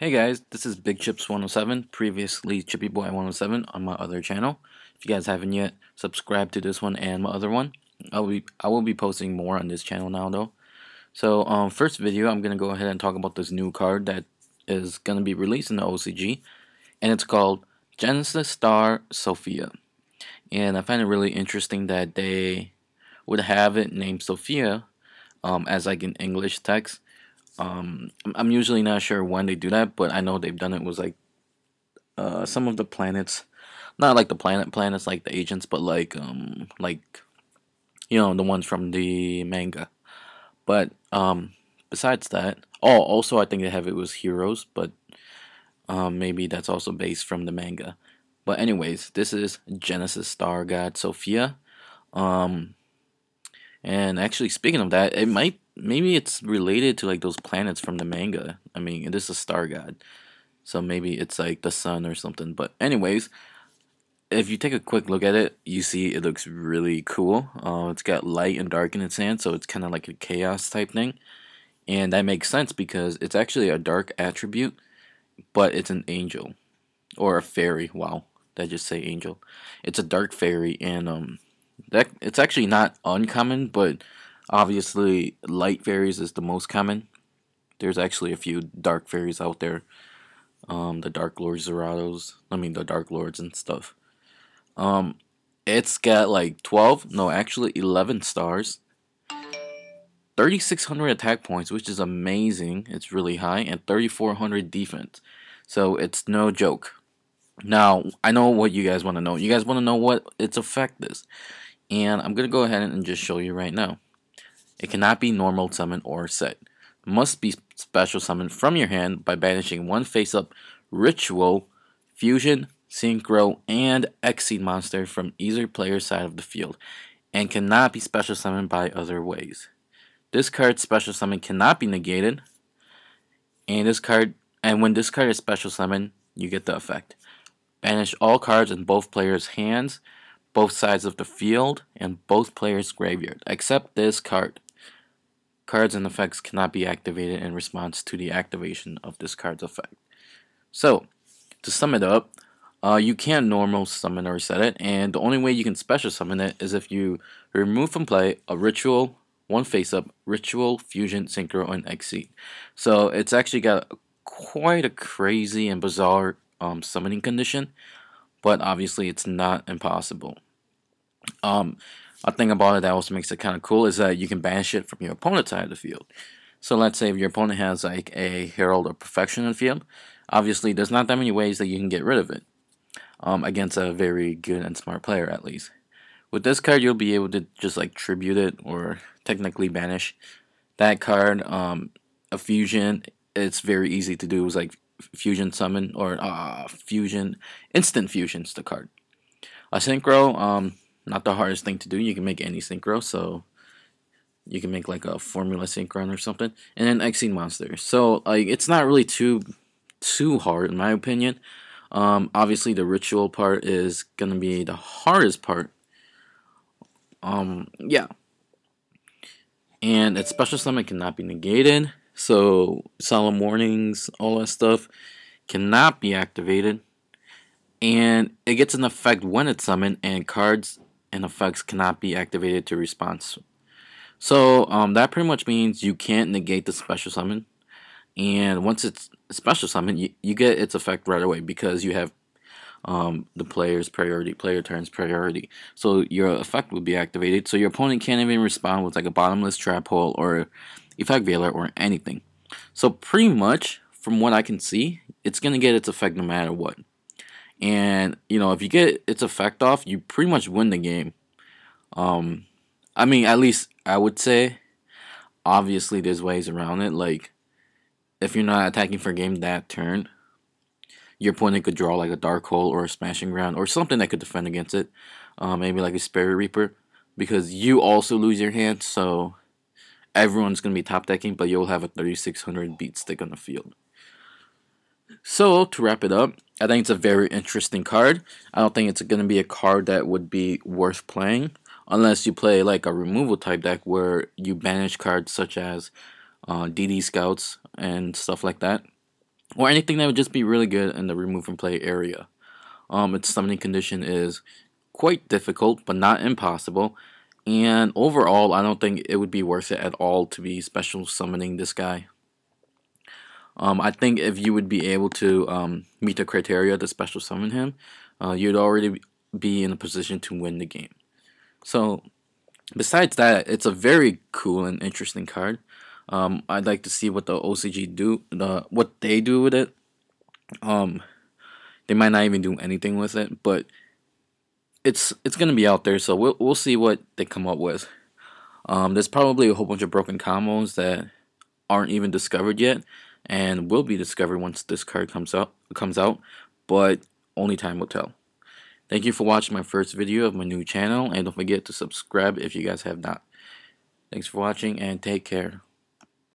Hey guys, this is Big Chips 107, previously Chippy Boy 107 on my other channel. If you guys haven't yet, subscribe to this one and my other one. I will be posting more on this channel now though. So first video, I'm gonna go ahead and talk about this new card that is gonna be released in the OCG, and it's called Genesis Star Sophia. And I find it really interesting that they would have it named Sophia as like an English text. I'm usually not sure when they do that, but I know they've done it with like some of the planets, not like the planets like the agents, but like the ones from the manga. But besides that, oh, also I think they have it with heroes, but maybe that's also based from the manga. But anyways, this is Genesis Star God Sophia. Um, and actually, speaking of that, maybe it's related to like those planets from the manga. I mean, it is a star god, so maybe it's like the sun or something. But anyways, if you take a quick look at it, you see it looks really cool. It's got light and dark in its hand, so it's kind of like a chaos type thing, and that makes sense because it's actually a dark attribute, but it's an angel or a fairy. Wow, did I just say angel? It's a dark fairy, and that it's actually not uncommon, but obviously light fairies is the most common. There's actually a few dark fairies out there. The Dark Lords Zerados. I mean the Dark Lords and stuff. Um, it's got like 12, no, actually 11 stars, 3,600 attack points, which is amazing. It's really high, and 3,400 defense. So it's no joke. Now, I know what you guys want to know. You guys want to know what its effect is. And I'm going to go ahead and just show you right now. It cannot be normal summon or set. Must be special summoned from your hand by banishing one face-up ritual, fusion, synchro, and exceed monster from either player's side of the field, and cannot be special summoned by other ways. This card's special summon cannot be negated, and when this card is special summoned, you get the effect. Banish all cards in both players' hands, both sides of the field, and both players' graveyard, except this card. Cards and effects cannot be activated in response to the activation of this card's effect. So, to sum it up, you can't normal summon or set it, and the only way you can special summon it is if you remove from play a ritual, one face-up, ritual, fusion, synchro, and exceed. So it's actually got quite a crazy and bizarre summoning condition, but obviously it's not impossible. A thing about it that also makes it kind of cool is that you can banish it from your opponent's side of the field. So let's say if your opponent has like a Herald of Perfection in the field, obviously there's not that many ways that you can get rid of it against a very good and smart player at least. With this card, you'll be able to just like tribute it or technically banish that card. A fusion, it's very easy to do. It's like fusion summon or fusion, instant fusions the card. A synchro, not the hardest thing to do. You can make any synchro, so you can make like a formula synchron or something, and then exceed monster. So like it's not really too hard in my opinion. Obviously the ritual part is gonna be the hardest part. Yeah, and its special summon cannot be negated. So solemn warnings, all that stuff cannot be activated, and it gets an effect when it's summoned, and cards and effects cannot be activated to response. So that pretty much means you can't negate the special summon, and once it's special summon, you get its effect right away because you have the player's priority, player turns priority. So your effect will be activated, so your opponent can't even respond with like a bottomless trap hole or effect veiler or anything. So pretty much, from what I can see, it's gonna get its effect no matter what. And if you get its effect off, you pretty much win the game. I mean, at least I would say. Obviously, there's ways around it. Like, if you're not attacking for game that turn, your opponent could draw like a Dark Hole or a Smashing Ground or something that could defend against it. Maybe like a Spirit Reaper, because you also lose your hand, so everyone's going to be top decking, but you'll have a 3,600 beat stick on the field. So, to wrap it up, I think it's a very interesting card. I don't think it's going to be a card that would be worth playing unless you play like a removal type deck where you banish cards such as DD Scouts and stuff like that. or anything that would just be really good in the remove from play area. Its summoning condition is quite difficult, but not impossible. And overall, I don't think it would be worth it at all to be special summoning this guy. I think if you would be able to meet the criteria to special summon him, you'd already be in a position to win the game. So, besides that, it's a very cool and interesting card. I'd like to see what the OCG do, what they do with it. They might not even do anything with it, but it's gonna be out there, so we'll see what they come up with. There's probably a whole bunch of broken combos that aren't even discovered yet, and will be discovered once this card comes out, but only time will tell. Thank you for watching my first video of my new channel, and don't forget to subscribe if you guys have not. Thanks for watching, and take care.